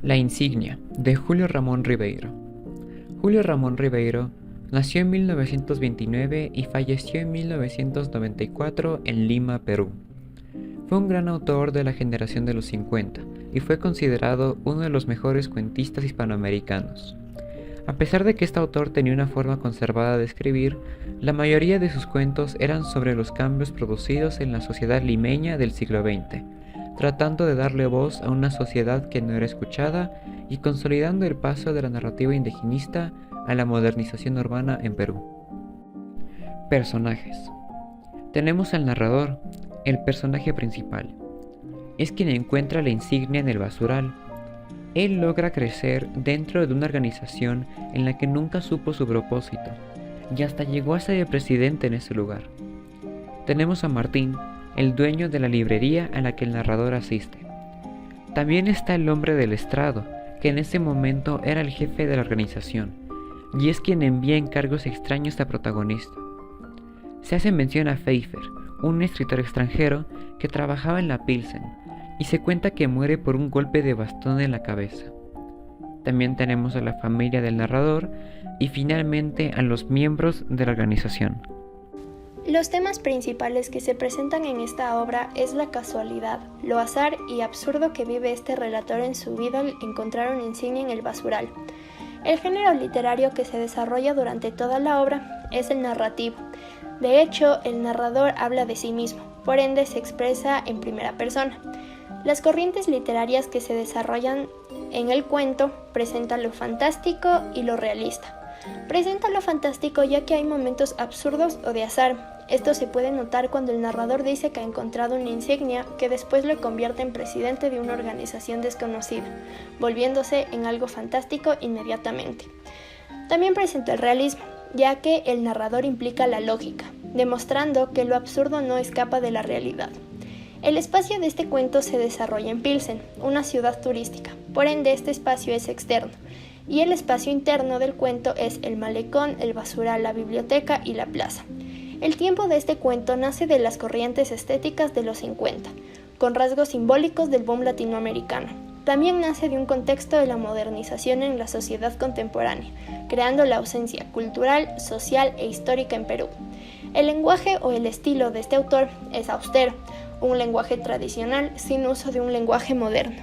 La insignia, de Julio Ramón Ribeiro. Julio Ramón Ribeiro nació en 1929 y falleció en 1994 en Lima, Perú. Fue un gran autor de la generación de los 50 y fue considerado uno de los mejores cuentistas hispanoamericanos. A pesar de que este autor tenía una forma conservada de escribir, la mayoría de sus cuentos eran sobre los cambios producidos en la sociedad limeña del siglo XX, tratando de darle voz a una sociedad que no era escuchada y consolidando el paso de la narrativa indigenista a la modernización urbana en Perú. Personajes. Tenemos al narrador, el personaje principal. Es quien encuentra la insignia en el basural. Él logra crecer dentro de una organización en la que nunca supo su propósito, y hasta llegó a ser el presidente en ese lugar. Tenemos a Martín, el dueño de la librería a la que el narrador asiste. También está el hombre del estrado, que en ese momento era el jefe de la organización, y es quien envía encargos extraños al protagonista. Se hace mención a Pfeiffer, un escritor extranjero que trabajaba en la Pilsen, y se cuenta que muere por un golpe de bastón en la cabeza. También tenemos a la familia del narrador y finalmente a los miembros de la organización. Los temas principales que se presentan en esta obra es la casualidad, lo azar y absurdo que vive este relator en su vida al encontrar una insignia en el basural. El género literario que se desarrolla durante toda la obra es el narrativo. De hecho, el narrador habla de sí mismo, por ende se expresa en primera persona. Las corrientes literarias que se desarrollan en el cuento presentan lo fantástico y lo realista. Presenta lo fantástico ya que hay momentos absurdos o de azar. Esto se puede notar cuando el narrador dice que ha encontrado una insignia que después lo convierte en presidente de una organización desconocida, volviéndose en algo fantástico inmediatamente. También presenta el realismo, ya que el narrador implica la lógica, demostrando que lo absurdo no escapa de la realidad. El espacio de este cuento se desarrolla en Pilsen, una ciudad turística, por ende este espacio es externo, y el espacio interno del cuento es el malecón, el basural, la biblioteca y la plaza. El tiempo de este cuento nace de las corrientes estéticas de los 50, con rasgos simbólicos del boom latinoamericano. También nace de un contexto de la modernización en la sociedad contemporánea, creando la ausencia cultural, social e histórica en Perú. El lenguaje o el estilo de este autor es austero, un lenguaje tradicional sin uso de un lenguaje moderno.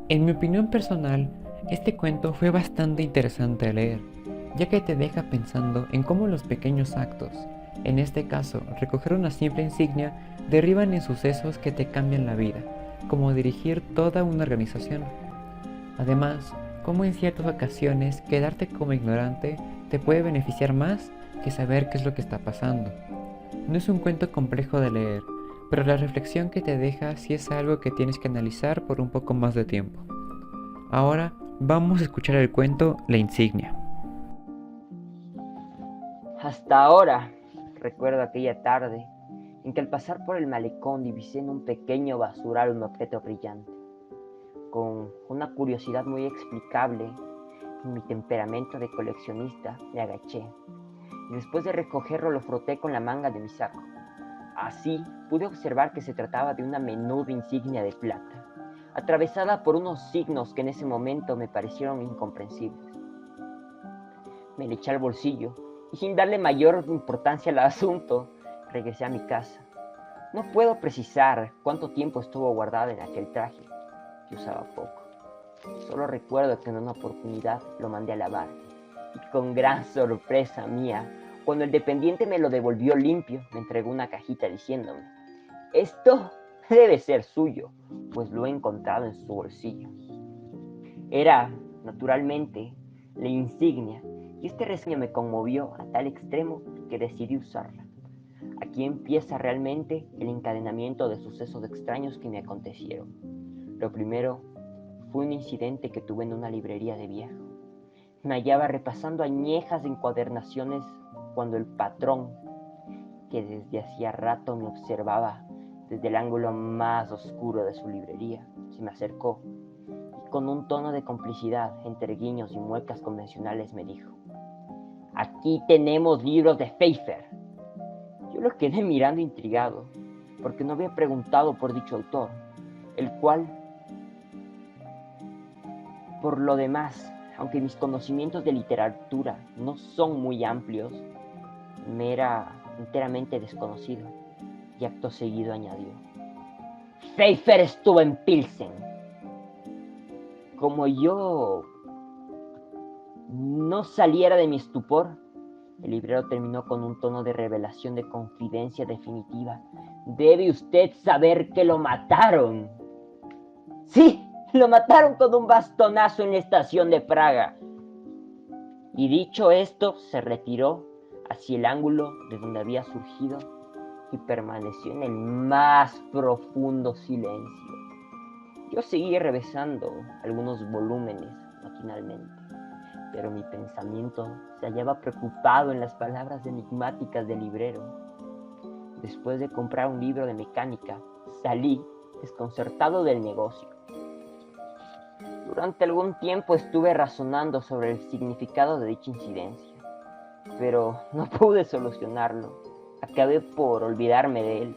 En mi opinión personal, este cuento fue bastante interesante de leer, ya que te deja pensando en cómo los pequeños actos, en este caso recoger una simple insignia, derivan en sucesos que te cambian la vida, como dirigir toda una organización. Además, cómo en ciertas ocasiones quedarte como ignorante te puede beneficiar más que saber qué es lo que está pasando. No es un cuento complejo de leer, pero la reflexión que te deja sí es algo que tienes que analizar por un poco más de tiempo. Ahora vamos a escuchar el cuento La insignia. Hasta ahora recuerdo aquella tarde en que al pasar por el malecón divisé en un pequeño basural un objeto brillante. Con una curiosidad muy explicable, en mi temperamento de coleccionista me agaché y después de recogerlo lo froté con la manga de mi saco. Así pude observar que se trataba de una menuda insignia de plata, atravesada por unos signos que en ese momento me parecieron incomprensibles. Me le eché al bolsillo y sin darle mayor importancia al asunto, regresé a mi casa. No puedo precisar cuánto tiempo estuvo guardada en aquel traje, que usaba poco. Solo recuerdo que en una oportunidad lo mandé a lavar y con gran sorpresa mía, cuando el dependiente me lo devolvió limpio, me entregó una cajita diciéndome: «Esto debe ser suyo, pues lo he encontrado en su bolsillo». Era, naturalmente, la insignia, y este reseño me conmovió a tal extremo que decidí usarla. Aquí empieza realmente el encadenamiento de sucesos extraños que me acontecieron. Lo primero fue un incidente que tuve en una librería de viejo. Me hallaba repasando añejas encuadernaciones cuando el patrón, que desde hacía rato me observaba desde el ángulo más oscuro de su librería, se me acercó y con un tono de complicidad entre guiños y muecas convencionales me dijo: «Aquí tenemos libros de Pfeiffer». Yo lo quedé mirando intrigado, porque no había preguntado por dicho autor, el cual Por lo demás, aunque mis conocimientos de literatura no son muy amplios, me era enteramente desconocido, y acto seguido añadió: Pfeiffer estuvo en Pilsen. Como yo no saliera de mi estupor, el librero terminó con un tono de revelación de confidencia definitiva. Debe usted saber que lo mataron. Sí, lo mataron con un bastonazo en la estación de Praga. Y dicho esto, se retiró hacia el ángulo de donde había surgido y permaneció en el más profundo silencio. Yo seguí revisando algunos volúmenes maquinalmente, pero mi pensamiento se hallaba preocupado en las palabras enigmáticas del librero. Después de comprar un libro de mecánica, salí desconcertado del negocio. Durante algún tiempo estuve razonando sobre el significado de dicha incidencia, pero no pude solucionarlo. Acabé por olvidarme de él.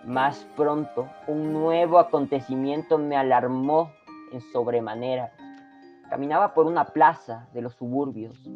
Más pronto, un nuevo acontecimiento me alarmó en sobremanera. Caminaba por una plaza de los suburbios,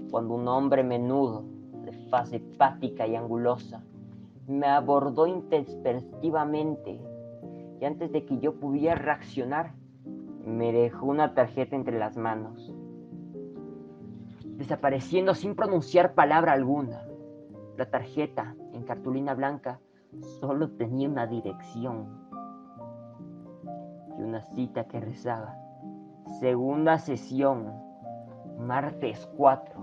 cuando un hombre menudo, de faz hepática y angulosa, me abordó intempestivamente, y antes de que yo pudiera reaccionar, me dejó una tarjeta entre las manos, desapareciendo sin pronunciar palabra alguna. La tarjeta, en cartulina blanca, solo tenía una dirección y una cita que rezaba: segunda sesión, martes 4.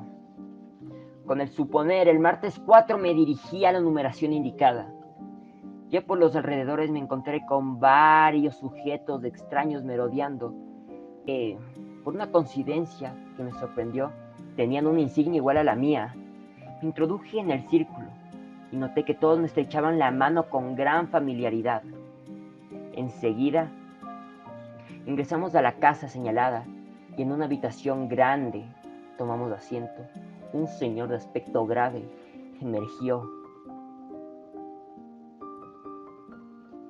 Con el suponer, el martes 4 me dirigí a la numeración indicada. Ya por los alrededores me encontré con varios sujetos extraños merodeando, que, por una coincidencia que me sorprendió, tenían una insignia igual a la mía. Me introduje en el círculo y noté que todos me estrechaban la mano con gran familiaridad. Enseguida ingresamos a la casa señalada y en una habitación grande tomamos asiento. Un señor de aspecto grave emergió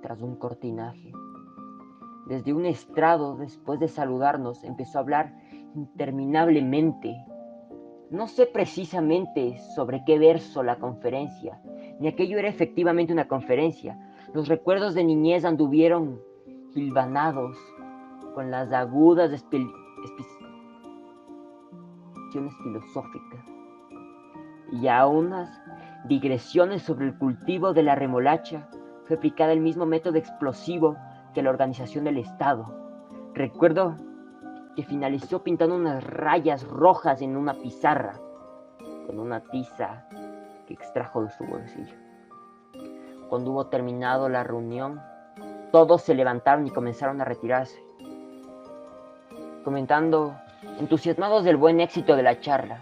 tras un cortinaje. Desde un estrado, después de saludarnos, empezó a hablar interminablemente. No sé precisamente sobre qué verso la conferencia, ni aquello era efectivamente una conferencia. Los recuerdos de niñez anduvieron hilvanados con las agudas explicaciones filosóficas y a unas digresiones sobre el cultivo de la remolacha fue aplicada el mismo método explosivo que la organización del Estado. Recuerdo que finalizó pintando unas rayas rojas en una pizarra con una tiza que extrajo de su bolsillo. Cuando hubo terminado la reunión, todos se levantaron y comenzaron a retirarse, comentando entusiasmados del buen éxito de la charla.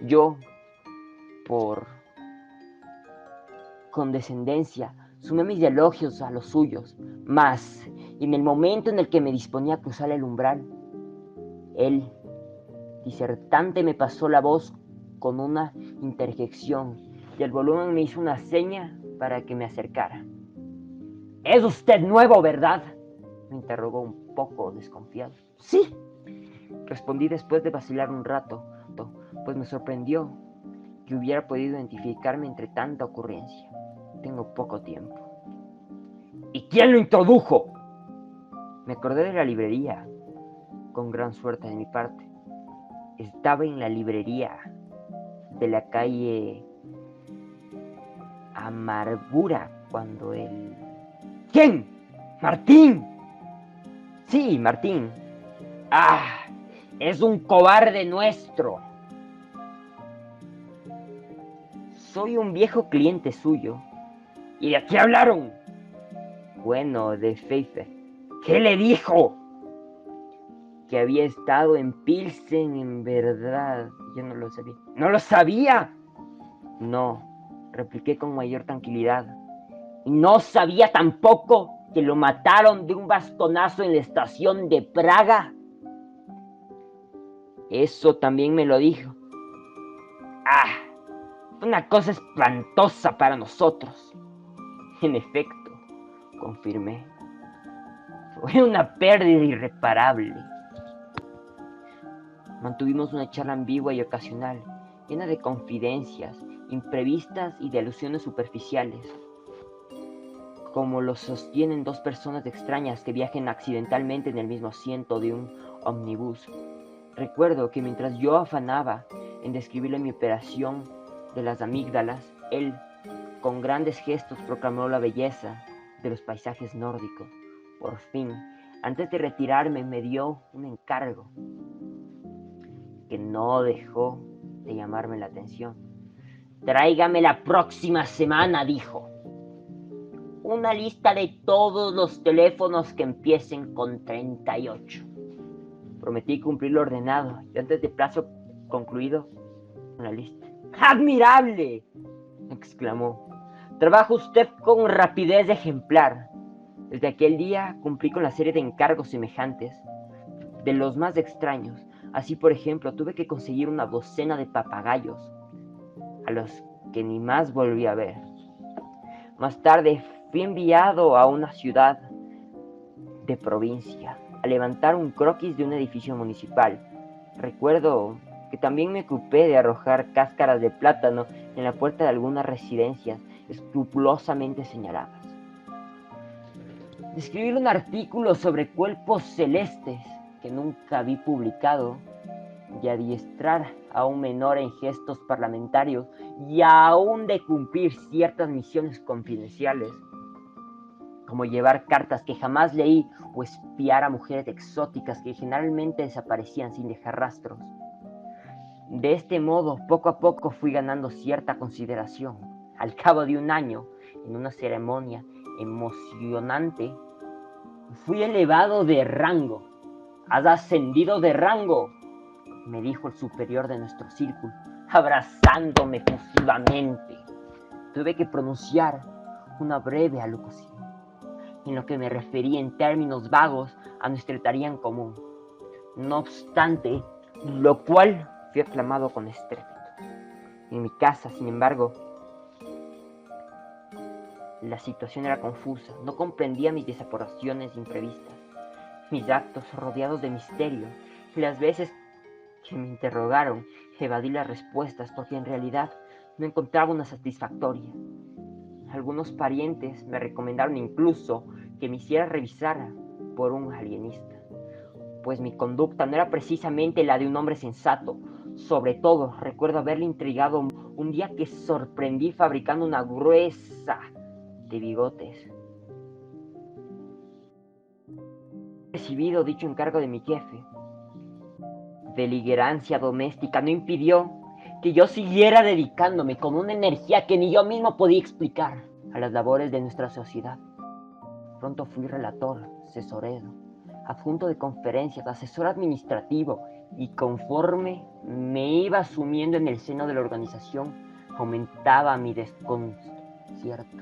Yo, por condescendencia, sumé mis elogios a los suyos, mas en el momento en el que me disponía a cruzar el umbral, el disertante me pasó la voz con una interjección y el volumen me hizo una seña para que me acercara. «¿Es usted nuevo, verdad?», me interrogó un poco desconfiado. «Sí», respondí después de vacilar un rato, pues me sorprendió que hubiera podido identificarme entre tanta ocurrencia. Tengo poco tiempo. «¿Y quién lo introdujo?». Me acordé de la librería, con gran suerte de mi parte. Estaba en la librería de la calle Amargura cuando él... ¿Quién? ¿Martín? Sí, Martín. ¡Ah! Es un cobarde nuestro. Soy un viejo cliente suyo. ¿Y de qué hablaron? Bueno, de Pfeiffer. ¿Qué le dijo? Que había estado en Pilsen, en verdad. Yo no lo sabía. ¿No lo sabía? No, repliqué con mayor tranquilidad. Y no sabía tampoco que lo mataron de un bastonazo en la estación de Praga. Eso también me lo dijo. ¡Ah! Fue una cosa espantosa para nosotros. En efecto, confirmé. Fue una pérdida irreparable. Mantuvimos una charla ambigua y ocasional, llena de confidencias, imprevistas y de alusiones superficiales, como lo sostienen dos personas extrañas que viajen accidentalmente en el mismo asiento de un ómnibus. Recuerdo que mientras yo afanaba en describirle mi operación de las amígdalas, él, con grandes gestos, proclamó la belleza de los paisajes nórdicos. Por fin, antes de retirarme, me dio un encargo que no dejó de llamarme la atención. «Tráigame la próxima semana», dijo, «una lista de todos los teléfonos que empiecen con 38. Prometí cumplir lo ordenado y antes de plazo concluido, una lista. «¡Admirable!», exclamó. «Trabaja usted con rapidez ejemplar». Desde aquel día cumplí con la serie de encargos semejantes, de los más extraños. Así, por ejemplo, tuve que conseguir una docena de papagayos, a los que ni más volví a ver. Más tarde fui enviado a una ciudad de provincia a levantar un croquis de un edificio municipal. Recuerdo que también me ocupé de arrojar cáscaras de plátano en la puerta de algunas residencias escrupulosamente señaladas. De escribir un artículo sobre cuerpos celestes que nunca vi publicado y adiestrar a un menor en gestos parlamentarios y aún de cumplir ciertas misiones confidenciales, como llevar cartas que jamás leí o espiar a mujeres exóticas que generalmente desaparecían sin dejar rastros. De este modo, poco a poco fui ganando cierta consideración. Al cabo de un año, en una ceremonia emocionante, fui elevado de rango. «Has ascendido de rango», me dijo el superior de nuestro círculo, abrazándome efusivamente. Tuve que pronunciar una breve alocución, en lo que me refería en términos vagos a nuestra tarea en común. No obstante, lo cual fui aclamado con estrépito. En mi casa, sin embargo, la situación era confusa. No comprendía mis desaprobaciones imprevistas, mis actos rodeados de misterio, y las veces que me interrogaron, evadí las respuestas porque en realidad no encontraba una satisfactoria. Algunos parientes me recomendaron incluso que me hiciera revisar por un alienista, pues mi conducta no era precisamente la de un hombre sensato. Sobre todo, recuerdo haberle intrigado un día que sorprendí fabricando una gruesa de bigotes. Recibido dicho encargo de mi jefe, beligerancia doméstica no impidió que yo siguiera dedicándome con una energía que ni yo mismo podía explicar a las labores de nuestra sociedad. Pronto fui relator, tesorero, adjunto de conferencias, asesor administrativo, y conforme me iba sumiendo en el seno de la organización, aumentaba mi desconcierto.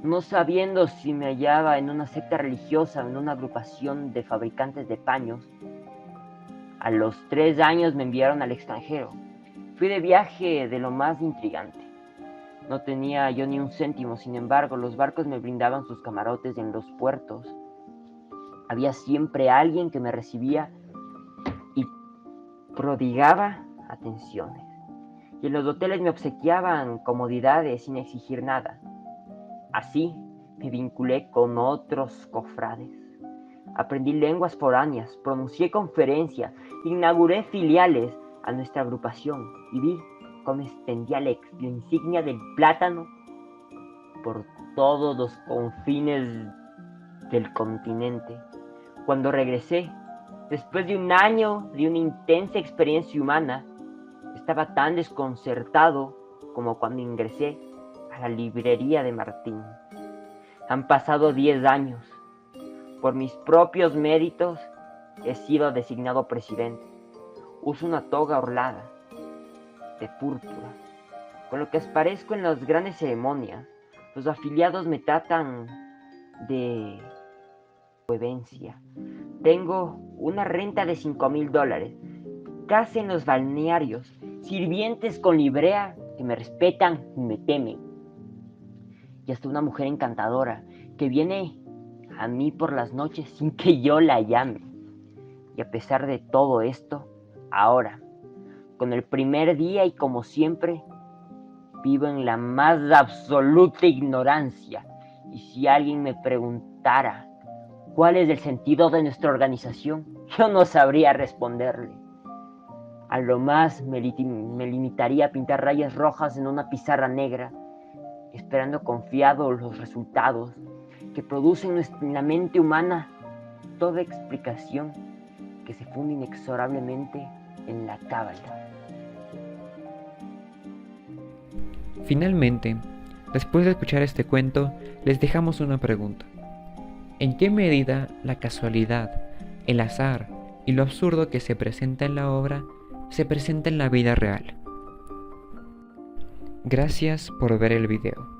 No sabiendo si me hallaba en una secta religiosa o en una agrupación de fabricantes de paños, a los 3 años me enviaron al extranjero. Fui de viaje de lo más intrigante. No tenía yo ni un céntimo, sin embargo, los barcos me brindaban sus camarotes en los puertos. Había siempre alguien que me recibía y prodigaba atenciones. Y en los hoteles me obsequiaban comodidades sin exigir nada. Así me vinculé con otros cofrades. Aprendí lenguas foráneas, pronuncié conferencias, inauguré filiales a nuestra agrupación y vi cómo extendía la insignia del plátano por todos los confines del continente. Cuando regresé, después de un año de una intensa experiencia humana, estaba tan desconcertado como cuando ingresé a la librería de Martín. Han pasado 10 años. Por mis propios méritos he sido designado presidente. Uso una toga orlada de púrpura, con lo que aparezco en las grandes ceremonias. Los afiliados me tratan de benevolencia. Tengo una renta de $5,000, casa en los balnearios, sirvientes con librea que me respetan y me temen, y hasta una mujer encantadora que viene a mí por las noches sin que yo la llame. Y a pesar de todo esto, Ahora, con el primer día y como siempre, vivo en la más absoluta ignorancia. Y si alguien me preguntara cuál es el sentido de nuestra organización, yo no sabría responderle. A lo más me limitaría a pintar rayas rojas en una pizarra negra, esperando confiado los resultados que producen en la mente humana toda explicación que se funde inexorablemente en la cábala. Finalmente, después de escuchar este cuento, les dejamos una pregunta. ¿En qué medida la casualidad, el azar y lo absurdo que se presenta en la obra se presenta en la vida real? Gracias por ver el video.